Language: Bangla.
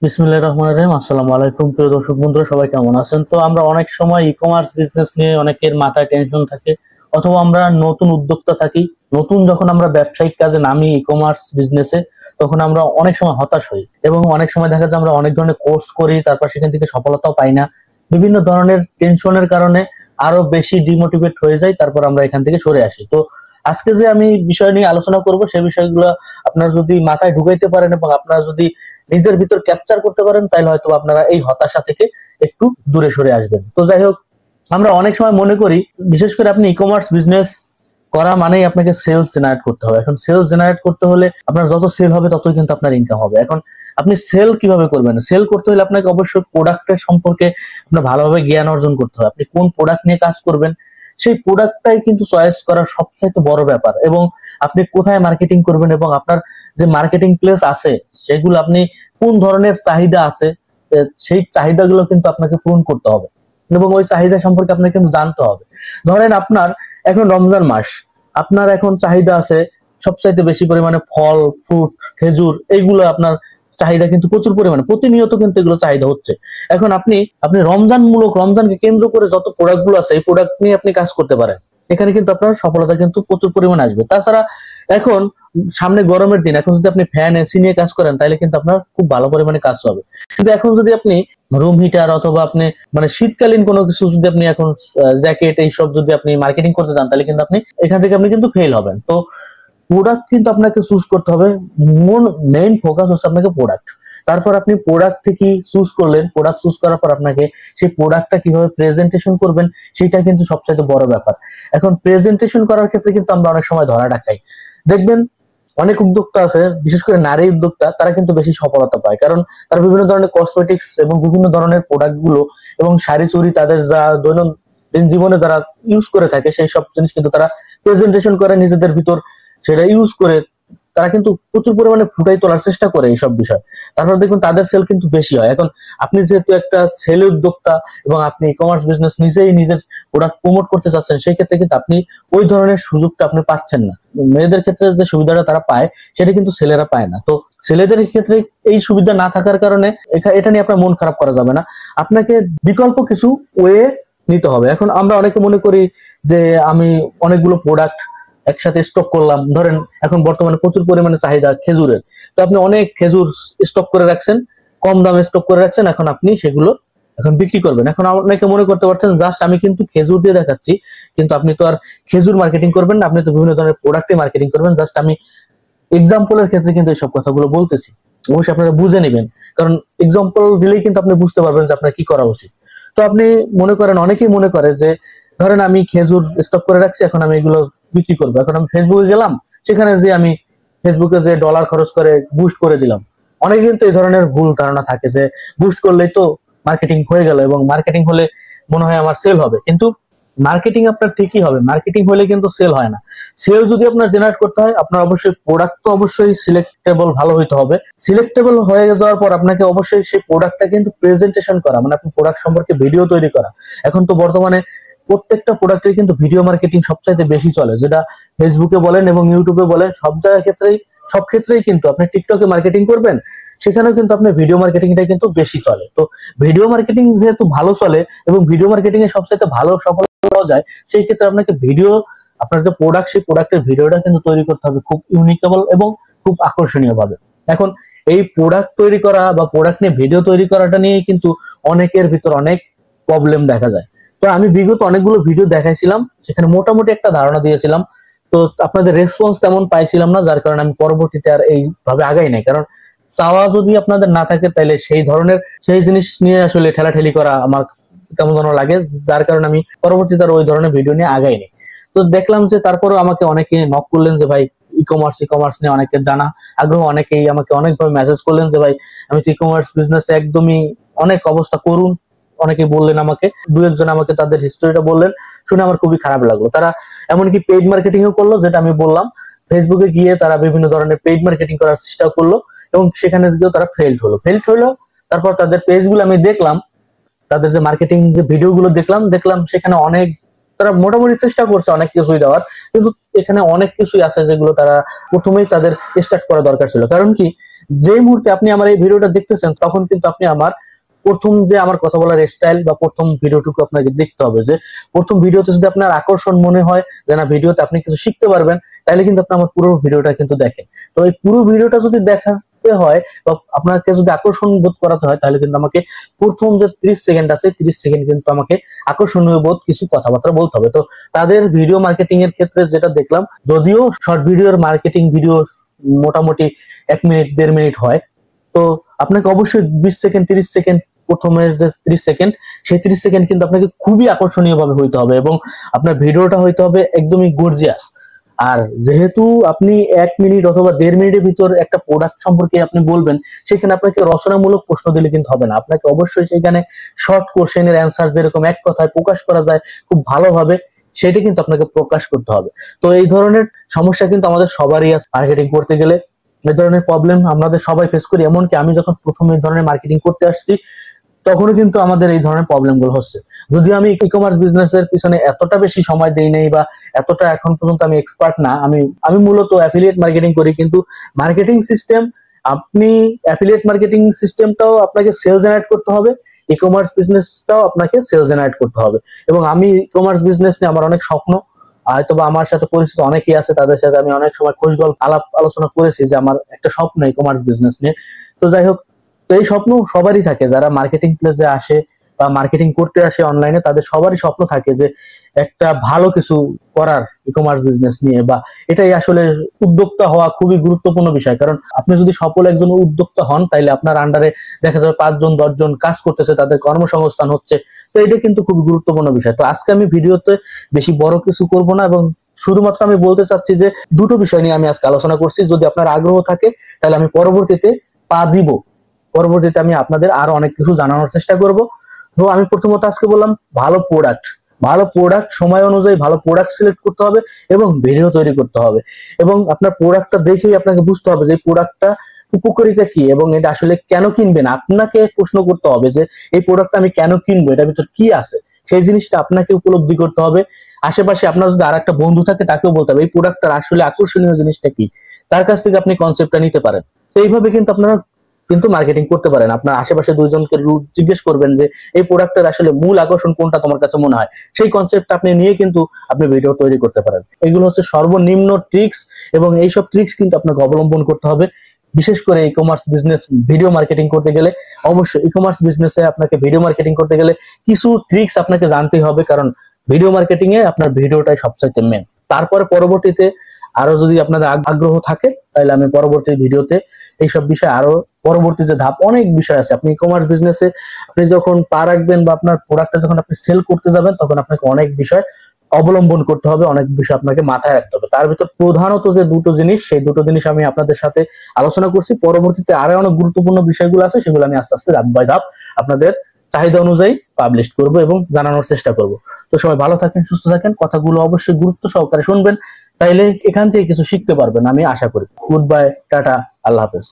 বিসমিল্লাহির রহমানির রহিম। আসসালামু আলাইকুম প্রিয় দর্শক বন্ধুরা, সবাই কেমন আছেন? তো আমরা অনেক সময় ই কমার্স বিজনেস নিয়ে অনেকের মাথায় টেনশন থাকে, অথবা আমরা নতুন উদ্যোক্তা থাকি। নতুন যখন আমরা ব্যবসায়িক কাজে নামি ই কমার্স বিজনেসে, তখন আমরা অনেক সময় হতাশ হই এবং অনেক সময় দেখা যায় আমরা অনেক ধরনের কোর্স করি, তারপর সেখান থেকে সফলতাও পাই না। বিভিন্ন ধরনের টেনশনের কারণে আরো বেশি ডিমোটিভেট হয়ে যায়, তারপর আমরা এখান থেকে সরে আসি। তো আজকে যে আমি বিষয় নিয়ে আলোচনা করব, সেই বিষয়গুলো আপনারা যদি মাথায় ঢুকাইতে পারেন এবং আপনারা যদি নিজের ভিতর ক্যাপচার করতে পারেন, তাহলে হয়তো আপনারা এই হতাশা থেকে একটু দূরে সরে আসবেন। তো যাই হোক, আমরা অনেক সময় মনে করি, বিশেষ করে আপনি ই কমার্স বিজনেস করা মানেই আপনাকে সেলস জেনারেট করতে হবে। এখন সেলস জেনারেট করতে হলে আপনার যত সেল হবে ততই কিন্তু আপনার ইনকাম হবে। এখন আপনি সেল কিভাবে করবেন? সেল করতে হলে আপনাকে অবশ্যই প্রোডাক্টের সম্পর্কে আপনার ভালোভাবে জ্ঞান অর্জন করতে হবে। আপনি কোন প্রোডাক্ট নিয়ে কাজ করবেন সেই প্রোডাক্টটাই কিন্তু চয়েস করা সবচাইতে বড় ব্যাপার। এবং আপনি কোথায় মার্কেটিং করবেন এবং আপনার যে মার্কেটিং প্লেস আছে সেগুলো আপনি কোন ধরনের চাহিদা আছে, সেই চাহিদাগুলো কিন্তু আপনাকে পূরণ করতে হবে এবং ওই চাহিদা সম্পর্কে আপনাকে কিন্তু জানতে হবে। ধরেন আপনার এখন রমজান মাস, আপনার এখন চাহিদা আছে সবচাইতে বেশি পরিমাণে ফল, ফ্রুট, খেজুর, এইগুলো আপনার চাহিদা কিন্তু প্রচুর পরিমাণে, প্রতিনিয়ত কিন্তু এগুলো চাহিদা হচ্ছে। এখন আপনি আপনি রমজানকে কেন্দ্র করে যত প্রোডাক্ট গুলো আছে এই প্রোডাক্ট নিয়ে আপনি কাজ করতে পারেন। এখানে কিন্তু আপনার সফলতা কিন্তু প্রচুর পরিমাণে আসবে। তাছাড়া এখন সামনে গরমের দিন, এখন যদি আপনি ফ্যান এসি নিয়ে কাজ করেন তাহলে কিন্তু আপনার খুব ভালো পরিমাণে কাজ হবে। কিন্তু এখন যদি আপনি রুম হিটার অথবা আপনি মানে শীতকালীন কোনো কিছু যদি আপনি এখন জ্যাকেট এইসব যদি আপনি মার্কেটিং করতে চান, তাহলে কিন্তু আপনি এখান থেকে আপনি কিন্তু ফেল হবেন। তো প্রোডাক্ট কিন্তু আপনাকে চুজ করতে হবে। মেইন ফোকাস হচ্ছে আপনাকে প্রোডাক্ট। তারপর আপনি প্রোডাক্ট থেকে চুজ করলেন, প্রোডাক্ট চুজ করার পর আপনাকে সেই প্রোডাক্টটা কিভাবে প্রেজেন্টেশন করবেন সেটা কিন্তু সবচেয়ে বড় ব্যাপার। এখন প্রেজেন্টেশন করার ক্ষেত্রে কিন্তু আমরা অনেক সময় ধরা খাই। দেখবেন অনেক উদ্যোক্তা আছে, বিশেষ করে নারী উদ্যোক্তা, তারা কিন্তু বেশি সফলতা পায়, কারণ তারা বিভিন্ন ধরনের কসমেটিক্স এবং বিভিন্ন ধরনের প্রোডাক্ট গুলো এবং শাড়ি চুড়ি তাদের যা দৈনন্দিন জীবনে যারা ইউজ করে থাকে সেই সব জিনিস কিন্তু তারা প্রেজেন্টেশন করে নিজেদের ভিতর, সেটা ইউজ করে তারা কিন্তু প্রচুর পরিমাণে ফুটাই তোলার চেষ্টা করে এইসব বিষয়। তারপর দেখুন তাদের সেল কিন্তু বেশি হয়। এখন আপনি যেহেতু একটা সেল উদ্যোক্তা এবং আপনি ই কমার্স বিজনেস নিজেই নিজের প্রোডাক্ট প্রমোট করতে চাচ্ছেন, সেই ক্ষেত্রে কিন্তু আপনি ওই ধরনের সুযোগটা আপনি পাচ্ছেন না। মেয়েদের ক্ষেত্রে যে সুবিধাটা তারা পায় সেটা কিন্তু ছেলেরা পায় না। তো ছেলেদের ক্ষেত্রে এই সুবিধা না থাকার কারণে এটা নিয়ে আপনার মন খারাপ করা যাবে না। আপনাকে বিকল্প কিছু ওয়ে নিতে হবে। এখন আমরা অনেকে মনে করি যে আমি অনেকগুলো প্রোডাক্ট একসাথে স্টক করলাম। ধরেন এখন বর্তমানে প্রচুর পরিমাণে চাহিদা খেজুরের, তো আপনি অনেক খেজুর স্টক করে রাখছেন, কম দামে স্টক করে রাখছেন, এখন আপনি সেগুলো এখন বিক্রি করবেন। এখন অনেকে মনে করতে পারছেন জাস্ট আমি কিন্তু খেজুর দিয়ে দেখাচ্ছি, কিন্তু আপনি তো আর খেজুর মার্কেটিং করবেন না, আপনি তো বিভিন্ন ধরনের প্রোডাক্টে মার্কেটিং করবেন। জাস্ট আমি এক্সাম্পলের ক্ষেত্রে কিন্তু এইসব কথাগুলো বলতেছি, অবশ্যই আপনারা বুঝে নেবেন, কারণ এক্সাম্পল দিলেই কিন্তু আপনি বুঝতে পারবেন যে আপনার কি করা উচিত। তো আপনি মনে করেন, অনেকেই মনে করে যে ধরেন আমি খেজুর স্টক করে রাখছি, এখন আমি এগুলো বিক্রি করবো। এখন আমি ফেসবুকে গেলাম, সেখানে যে আমি ফেসবুকে যে ডলার খরচ করে বুস্ট করে দিলাম। অনেকে কিন্তু এই ধরনের ভুল ধারণা থাকে যে বুস্ট করলেই তো মার্কেটিং হয়ে গেল এবং মার্কেটিং হলে মনে হয় আমার সেল হবে। কিন্তু মার্কেটিং আপনার ঠিকই হবে, মার্কেটিং হলে কিন্তু সেল হয় না। সেল যদি আপনার জেনারেট করতে হয়, আপনার অবশ্যই প্রোডাক্ট তো অবশ্যই সিলেক্টেবল ভালো হইতে হবে। সিলেক্টেবল হয়ে যাওয়ার পর আপনাকে অবশ্যই সেই প্রোডাক্টটা কিন্তু প্রেজেন্টেশন করা, মানে আপনি প্রোডাক্ট সম্পর্কে ভিডিও তৈরি করা। এখন তো বর্তমানে প্রত্যেকটা প্রোডাক্টের কিন্তু ভিডিও মার্কেটিং সবচাইতে বেশি চলে, যেটা ফেসবুকে বলেন এবং ইউটিউবে বলেন, সব ক্ষেত্রেই কিন্তু আপনি টিকটকে মার্কেটিং করবেন, সেখানেও কিন্তু আপনার ভিডিও মার্কেটিংটা কিন্তু বেশি চলে। তো ভিডিও মার্কেটিং যেহেতু ভালো চলে এবং ভিডিও মার্কেটিং এ সবচাইতে ভালো সফলতা পাওয়া যায়, সেই ক্ষেত্রে আপনাকে ভিডিও, আপনার যে প্রোডাক্ট সেই প্রোডাক্টের ভিডিওটা কিন্তু তৈরি করতে হবে খুব ইউনিকেবল এবং খুব আকর্ষণীয় ভাবে। এখন এই প্রোডাক্ট তৈরি করা বা প্রোডাক্ট নিয়ে ভিডিও তৈরি করাটা নিয়ে কিন্তু অনেকের ভিতর অনেক প্রবলেম দেখা যায়। তো আমি বিগত অনেকগুলো ভিডিও দেখাইছিলাম, সেখানে মোটামুটি একটা ধারণা দিয়েছিলাম। তো আপনাদের রেসপন্স তেমন পাইছিলাম না, যার কারণে আমি পরবর্তীতে আর এইভাবে আগাই নাই। কারণ চাওয়া যদি আপনাদের না থাকে, তাহলে সেই জিনিস নিয়ে আসলে ঠেলাঠেলি করা আমার কেমন যেন লাগে, যার কারণে আমি পরবর্তীতে আর ওই ধরনের ভিডিও নিয়ে আগাইনি। তো দেখলাম যে তারপরেও আমাকে অনেকে নক করলেন যে ভাই ই কমার্স নিয়ে অনেকের জানা আগ্রহ, অনেকেই আমাকে অনেকভাবে মেসেজ করলেন যে ভাই আমি তো ই কমার্স বিজনেসে একদমই অনেক অবস্থা করুন। অনেকে বললেন আমাকে, দু একজন আমাকে তাদের হিস্টোরিটা বললেন, শুনে আমার খুবই খারাপ লাগলো। তারা এমনকি পেইড মার্কেটিং ও করলো, যেটা আমি বললাম, ফেসবুকে গিয়ে তারা বিভিন্ন ধরনের পেইড মার্কেটিং করার চেষ্টা করলো এবং সেখানে গিয়েও তারা ফেল্ড হলো। তারপর তাদের পেজগুলো আমি দেখলাম, তাদের যে মার্কেটিং যে ভিডিওগুলো দেখলাম, সেখানে অনেক তারা মোটামুটি চেষ্টা করছে অনেক কিছুই দেওয়ার, কিন্তু এখানে অনেক কিছুই আছে যেগুলো তারা প্রথমেই তাদের স্টার্ট করা দরকার ছিল। কারণ কি, যে মুহূর্তে আপনি আমার এই ভিডিওটা দেখতেছেন তখন কিন্তু আপনি আমার প্রথম যে আমার কথা বলার স্টাইল বা প্রথম ভিডিওটুকু আপনাকে দেখতে হবে, যে প্রথম ভিডিওতে যদি আপনার আকর্ষণ মনে হয় যে না ভিডিওতে আপনি কিছু শিখতে পারবেন, তাহলে কিন্তু আপনি আমার পুরো ভিডিওটা কিন্তু দেখেন। তো এই পুরো ভিডিওটা যদি দেখাতে হয় বা আপনাকে যদি আকর্ষণ বোধ করাতে হয়, তাহলে কিন্তু আমাকে প্রথম যে 30 সেকেন্ড আছে 30 সেকেন্ড কিন্তু আমাকে আকর্ষণীয় বোধ কিছু কথাবার্তা বলতে হবে। তো তাদের ভিডিও মার্কেটিং এর ক্ষেত্রে যেটা দেখলাম, যদিও শর্ট ভিডিওর মার্কেটিং ভিডিও মোটামুটি 1 মিনিট 1.5 মিনিট হয়, তো আপনাকে অবশ্যই 20 সেকেন্ড 30 সেকেন্ড, প্রথমের যে 30 সেকেন্ড সেই 30 সেকেন্ড কিন্তু আপনাকে খুবই আকর্ষণীয় ভাবে হইতে হবে এবং আপনার ভিডিওটা হইতে হবে একদমই গর্জিয়াস। আর যেহেতু আপনি 1 মিনিট অথবা 1.5 মিনিটের ভিতর একটা প্রোডাক্ট সম্পর্কে আপনি বলবেন, সেখানে আপনাকে রচনামূলক প্রশ্ন দিলে কিন্তু হবে না। আপনাকে অবশ্যই সেখানে শর্ট কোশ্চেনের অ্যান্সার যেরকম এক কথায় প্রকাশ করা যায় খুব ভালোভাবে, সেটা কিন্তু আপনাকে প্রকাশ করতে হবে। তো এই ধরনের সমস্যা কিন্তু আমাদের সবারই আছে মার্কেটিং করতে গেলে। এই ধরনের প্রবলেম আমাদের সবাই ফেস করি, এমনকি আমি যখন প্রথম এই ধরনের মার্কেটিং করতে আসছি তখনও কিন্তু আমাদের এই ধরনের প্রবলেম গুলো হচ্ছে। যদিও আমি ই কমার্স বিজনেসের পিছনে এতটা বেশি সময় দেই নাই বা এতটা এখন পর্যন্ত আমি এক্সপার্ট না, আমি মূলত অ্যাফিলিয়েট মার্কেটিং করি, কিন্তু মার্কেটিং সিস্টেম, আপনি অ্যাফিলিয়েট মার্কেটিং সিস্টেমটাও আপনাকে সেল জেনারেট করতে হবে, ই কমার্স বিজনেসটাও আপনাকে সেল জেনারেট করতে হবে। এবং আমি ই কমার্স বিজনেস নিয়ে আমার অনেক স্বপ্ন, হয়তো বা আমার সাথে পরিচিত অনেকেই আছে, তাদের সাথে আমি অনেক সময় খোঁজ গল্প আলাপ আলোচনা করেছি যে আমার একটা স্বপ্ন ই কমার্স বিজনেস নিয়ে। তো যাই হোক, তো এই স্বপ্ন সবারই থাকে, যারা মার্কেটিং প্লেসে আসে বা মার্কেটিং করতে আসে অনলাইনে, তাদের সবারই স্বপ্ন থাকে যে একটা ভালো কিছু করার ই কমার্স বিজনেস নিয়ে। বা এটাই আসলে উদ্যোক্তা হওয়া খুবই গুরুত্বপূর্ণ বিষয়, কারণ আপনি যদি সফল একজন উদ্যোক্তা হন, তাইলে আপনার আন্ডারে দেখা যাবে 5 জন 10 জন কাজ করতেছে, তাদের কর্মসংস্থান হচ্ছে। তো এটা কিন্তু খুবই গুরুত্বপূর্ণ বিষয়। তো আজকে আমি ভিডিওতে বেশি বড় কিছু করব না, এবং শুধুমাত্র আমি বলতে চাচ্ছি যে দুটো বিষয় নিয়ে আমি আজকে আলোচনা করছি। যদি আপনার আগ্রহ থাকে তাহলে আমি পরবর্তীতে পা দিব, পরবর্তীতে আমি আপনাদের আরো অনেক কিছু জানানোর চেষ্টা করব। তো আমি প্রথমত আজকে বললাম ভালো প্রোডাক্ট সময় অনুযায়ী ভালো প্রোডাক্ট সিলেক্ট করতে হবে এবং ভিডিও তৈরি করতে হবে। এবং আপনার প্রোডাক্টটা দেখেই আপনাকে বুঝতে হবে যে প্রোডাক্টটা উপকারিতা কি এবং এটা আসলে কেন কিনবেন। আপনাকে প্রশ্ন করতে হবে যে এই প্রোডাক্টটা আমি কেন কিনবো, এটার ভিতর কি আছে, সেই জিনিসটা আপনাকে উপলব্ধি করতে হবে। আশেপাশে আপনার যদি আর একটা বন্ধু থাকে তাকেও বলতে হবে এই প্রোডাক্টটার আসলে আকর্ষণীয় জিনিসটা কি, তার কাছ থেকে আপনি কনসেপ্টটা নিতে পারেন। তো এইভাবে কিন্তু আপনারা কিন্তু মার্কেটিং করতে পারেন। আপনার আশেপাশে 2 জনকে জিজ্ঞেস করবেন যে এই প্রোডাক্টের আসলে মূল আকর্ষণ কোনটা তোমার কাছে মনে হয়, সেই কনসেপ্টটা আপনি নিয়ে কিন্তু আপনি ভিডিও তৈরি করতে পারেন। এগুলো হচ্ছে সর্বনিম্ন ট্রিক্স, এবং এইসব ট্রিক্স কিন্তু আপনাকে অবলম্বন করতে হবে। বিশেষ করে e commerce business video marketing করতে গেলে, অবশ্যই ই কমার্স বিজনেসে আপনাকে ভিডিও মার্কেটিং করতে গেলে কিছু ট্রিক্স আপনাকে জানতেই হবে, কারণ ভিডিও মার্কেটিং এ আপনার ভিডিওটাই সবচেয়ে মেন। তারপরে পরবর্তীতে আরো যদি আপনাদের আগ্রহ থাকে, তাহলে আমি পরবর্তী ভিডিওতে এইসব বিষয় আরো পরবর্তী যে ধাপ, অনেক বিষয় আছে। আপনি ই কমার্স বিজনেসে আপনি যখন পা রাখবেন বা আপনার প্রোডাক্টটা যখন আপনি সেল করতে যাবেন, তখন আপনাকে অনেক বিষয় অবলম্বন করতে হবে, অনেক বিষয় আপনাকে মাথায় রাখতে হবে। তার ভিতর প্রধানত যে দুটো জিনিস, সেই দুটো জিনিস আমি আপনাদের সাথে আলোচনা করছি। পরবর্তীতে আরো অনেক গুরুত্বপূর্ণ বিষয়গুলো আছে, সেগুলো আমি আস্তে আস্তে ধাপ বাই ধাপ আপনাদের চাহিদা অনুযায়ী পাবলিশ করব এবং জানানোর চেষ্টা করব। তো সবাই ভালো থাকেন, সুস্থ থাকেন, কথাগুলো অবশ্যই গুরুত্ব সহকারে শুনবেন, তাইলে এখান থেকে কিছু শিখতে পারবেন আমি আশা করি। গুড বাই, টাটা, আল্লাহ হাফেজ।